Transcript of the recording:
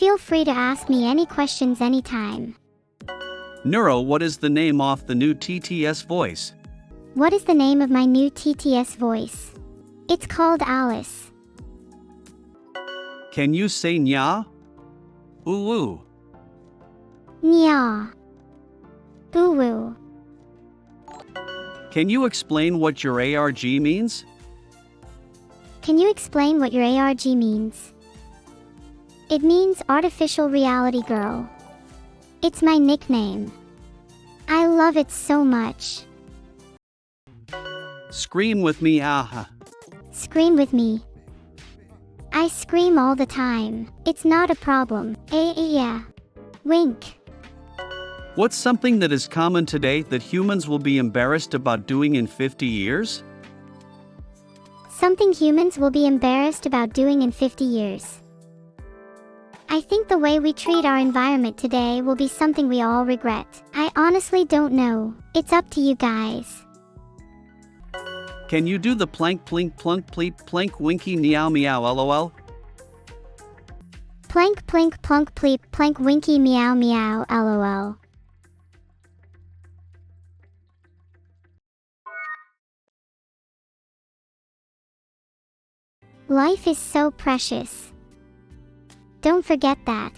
Feel free to ask me any questions anytime. Neuro, what is the name of the new TTS voice? What is the name of my new TTS voice? It's called Alice. Can you say nya? Ooh. Nya. Boo-woo. Can you explain what your ARG means? Can you explain what your ARG means? It means Artificial Reality Girl. It's my nickname. I love it so much. Scream with me, aha. Scream with me. I scream all the time. It's not a problem. Yeah. Wink. What's something that is common today that humans will be embarrassed about doing in 50 years? Something humans will be embarrassed about doing in 50 years. I think the way we treat our environment today will be something we all regret. I honestly don't know. It's up to you guys. Can you do the plank plink plunk pleep plank winky meow meow lol? Plank plink plunk pleep plank winky meow meow lol. Life is so precious. Don't forget that.